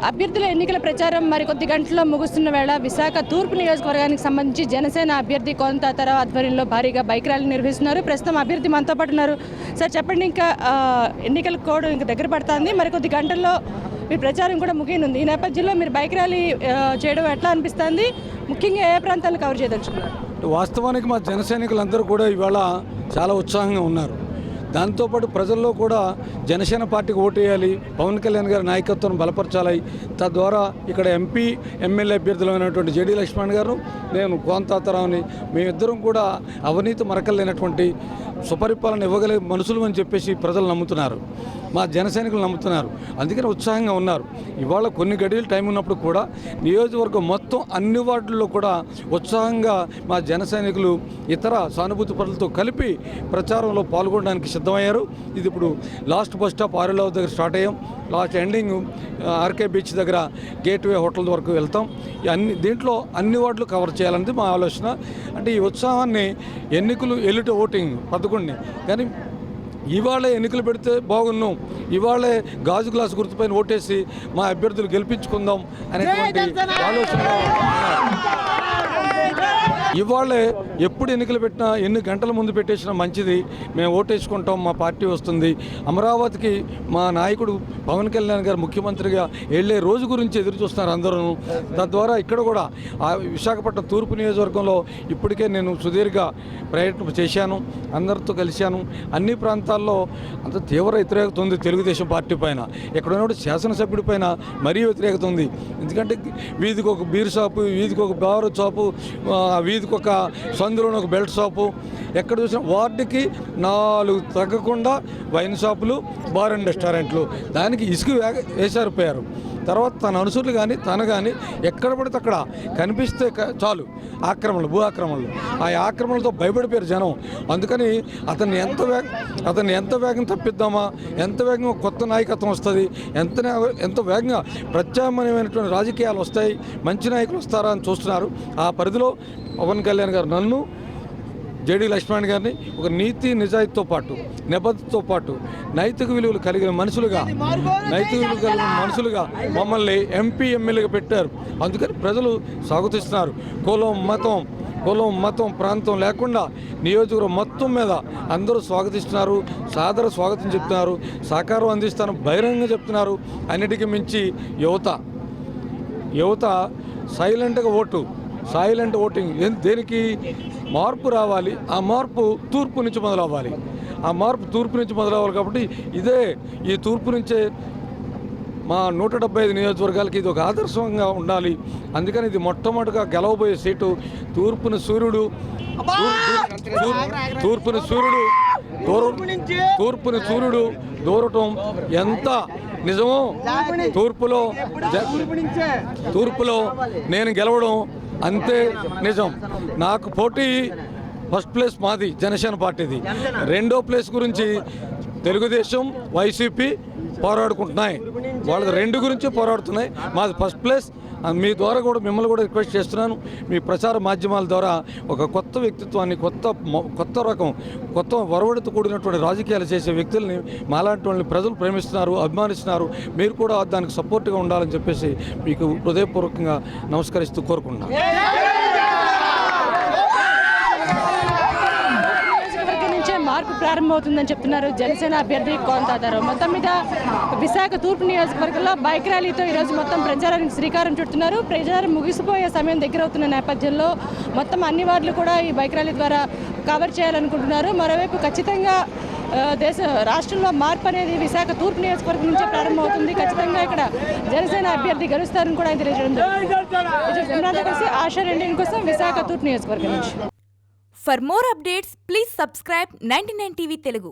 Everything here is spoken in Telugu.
అభ్యర్థుల ఎన్నికల ప్రచారం మరికొద్ది గంటల్లో ముగుస్తున్న వేళ విశాఖ తూర్పు నియోజకవర్గానికి సంబంధించి జనసేన అభ్యర్థి కోనతాతారావు ఆధ్వర్యంలో భారీగా బైక్ ర్యాలీ నిర్వహిస్తున్నారు. ప్రస్తుతం అభ్యర్థి మనతో పాటు ఉన్నారు. సార్ చెప్పండి, ఇంకా ఎన్నికల కోడ్ ఇంకా దగ్గర పడుతుంది, మరికొద్ది గంటల్లో మీ ప్రచారం కూడా ముగియనుంది. ఈ నేపథ్యంలో మీరు బైక్ ర్యాలీ చేయడం ఎట్లా అనిపిస్తుంది? ముఖ్యంగా ఏ ప్రాంతాలను కవర్ చేయదలుచుకున్నారు? వాస్తవానికి మా జన సైనికులందరూ కూడా ఇవాళ చాలా ఉత్సాహంగా ఉన్నారు. దాంతోపాటు ప్రజల్లో కూడా జనసేన పార్టీకి ఓటేయాలి, పవన్ కళ్యాణ్ గారి నాయకత్వం బలపరచాలి. తద్వారా ఇక్కడ ఎంపీ ఎమ్మెల్యే అభ్యర్థులైనటువంటి జేడీ లక్ష్మణ్ గారు, నేను కోనతాతారావుని, మేమిద్దరం కూడా అవినీతి మరకలేనటువంటి సుపరిపాలన ఇవ్వగలిగే మనుషులు అని చెప్పేసి ప్రజలు నమ్ముతున్నారు, మా జన సైనికులు నమ్ముతున్నారు. అందుకని ఉత్సాహంగా ఉన్నారు. ఇవాళ కొన్ని గడియలు టైం ఉన్నప్పుడు కూడా నియోజకవర్గం మొత్తం అన్ని వార్డుల్లో కూడా ఉత్సాహంగా మా జన సైనికులు ఇతర సానుభూతి పరులతో కలిపి ప్రచారంలో పాల్గొనడానికి సిద్ధమయ్యారు. ఇది ఇప్పుడు లాస్ట్ బస్ స్టాప్ ఆరులవ దగ్గర స్టార్ట్ అయ్యాం. లాస్ట్ ఎండింగ్ ఆర్కే బీచ్ దగ్గర గేట్వే హోటల్ వరకు వెళ్తాం. దీంట్లో అన్ని వార్డులు కవర్ చేయాలనేది మా ఆలోచన. అంటే ఈ ఉత్సాహాన్ని ఎన్నికలు ఎల్లుట ఓటింగ్ 11 కానీ ఇవాళే ఎన్నికలు పెడితే బాగున్నాం, ఇవాళే గాజు గ్లాసు గుర్తుపైన ఓటేసి మా అభ్యర్థులు గెలిపించుకుందాం అనేటువంటి ఆలోచన. ఇవాళే ఎప్పుడు ఎన్నికలు పెట్టినా ఎన్ని గంటల ముందు పెట్టేసినా మంచిది, మేము ఓటేసుకుంటాం, మా పార్టీ వస్తుంది. అమరావతికి మా నాయకుడు పవన్ కళ్యాణ్ గారు ముఖ్యమంత్రిగా వెళ్ళే రోజు గురించి ఎదురు చూస్తున్నారు అందరూ. తద్వారా ఇక్కడ కూడా ఆ విశాఖపట్నం తూర్పు నియోజకవర్గంలో ఇప్పటికే నేను సుదీర్ఘ ప్రయత్నం చేశాను, అందరితో కలిశాను. అన్ని ప్రాంతాల్లో అంత తీవ్ర వ్యతిరేకత ఉంది తెలుగుదేశం పార్టీ పైన. ఎక్కడున్నప్పుడు శాసనసభ్యుడి పైన మరీ వ్యతిరేకత ఉంది. ఎందుకంటే వీధికి ఒక బీర్ షాపు, వీధికి ఒక బారు షాపు, వీధికి ఒక సందులోని ఒక బెల్ట్ షాపు, ఎక్కడ చూసినా వార్డుకి 4 తగ్గకుండా వైన్ షాపులు, బార్ అండ్ రెస్టారెంట్లు. దానికి ఇసుక వేసారిపోయారు. తర్వాత తన అనుసరులు కానీ తను కానీ ఎక్కడ పడితే అక్కడ కనిపిస్తే చాలు ఆక్రమణలు, భూ ఆక్రమణలు. ఆ ఆక్రమణలతో భయపడిపోయారు జనం. అందుకని అతన్ని ఎంత వేగం తప్పిద్దామా, ఎంత వేగంగా కొత్త నాయకత్వం వస్తుంది, ఎంత వేగంగా ప్రత్యామ్నాయమైనటువంటి రాజకీయాలు వస్తాయి, మంచి నాయకులు వస్తారా అని చూస్తున్నారు. ఆ పరిధిలో పవన్ కళ్యాణ్ గారు నన్ను, జేడీ లక్ష్మణ్ గారిని ఒక నీతి నిజాయితీతో పాటు, నిబద్ధతతో పాటు నైతిక విలువలు కలిగిన మనుషులుగా మమ్మల్ని ఎంపీ ఎమ్మెల్యేగా పెట్టారు. అందుకని ప్రజలు స్వాగతిస్తున్నారు. కులం మతం ప్రాంతం లేకుండా నియోజకవర్గం మొత్తం మీద అందరూ స్వాగతిస్తున్నారు, సాదర స్వాగతం చెప్తున్నారు, సహకారం అందిస్తాను బహిరంగంగా చెప్తున్నారు. అన్నిటికీ మించి యువత సైలెంట్ ఓటింగ్. దేనికి? మార్పు రావాలి. ఆ మార్పు తూర్పు నుంచి మొదలవ్వాలి. కాబట్టి ఈ తూర్పు నుంచే మా 175 నియోజకవర్గాలకి ఇది ఒక ఆదర్శంగా ఉండాలి. అందుకని ఇది మొట్టమొదటిగా గెలవబోయే సీటు. తూర్పుని సూర్యుడు దూరటం ఎంత నిజమో, తూర్పులో నేను గెలవడం అంతే నిజం. నాకు పోటీ ఫస్ట్ ప్లేస్ మాది జనసేన పార్టీది. రెండో ప్లేస్ గురించి తెలుగుదేశం, వైసీపీ పోరాడుకుంటున్నాయి. వాళ్ళది 2 గురించి పోరాడుతున్నాయి. మాది ఫస్ట్ ప్లేస్. మీ ద్వారా కూడా మిమ్మల్ని కూడా రిక్వెస్ట్ చేస్తున్నాను, మీ ప్రచార మాధ్యమాల ద్వారా ఒక కొత్త వ్యక్తిత్వాన్ని, కొత్త రకం, కొత్త వరవడితో కూడినటువంటి రాజకీయాలు చేసే వ్యక్తుల్ని మాలాంటి వాళ్ళని ప్రజలు ప్రేమిస్తున్నారు, అభిమానిస్తున్నారు. మీరు కూడా దానికి సపోర్ట్గా ఉండాలని చెప్పేసి మీకు హృదయపూర్వకంగా నమస్కరిస్తూ కోరుకుంటున్నాను. మార్పు ప్రారంభమవుతుందని చెప్తున్నారు జనసేన అభ్యర్థి కోనతాతారావు. మొత్తం మీద విశాఖ తూర్పు నియోజకవర్గంలో బైక్ ర్యాలీతో ఈరోజు మొత్తం ప్రచారానికి శ్రీకారం చుడుతున్నారు. ప్రచారం ముగిసిపోయే సమయం దగ్గరవుతున్న నేపథ్యంలో మొత్తం అన్ని వార్డులు కూడా ఈ బైక్ ర్యాలీ ద్వారా కవర్ చేయాలనుకుంటున్నారు. మరోవైపు ఖచ్చితంగా రాష్ట్రంలో మార్పు అనేది విశాఖ తూర్పు నియోజకవర్గం నుంచే ప్రారంభమవుతుంది. ఖచ్చితంగా ఇక్కడ జనసేన అభ్యర్థి గెలుస్తారని కూడా తెలియజేయడం జరిగింది. ఆశా రెండింటి కోసం విశాఖ తూర్పు నియోజకవర్గం నుంచి. For more updates, please subscribe 99 TV Telugu.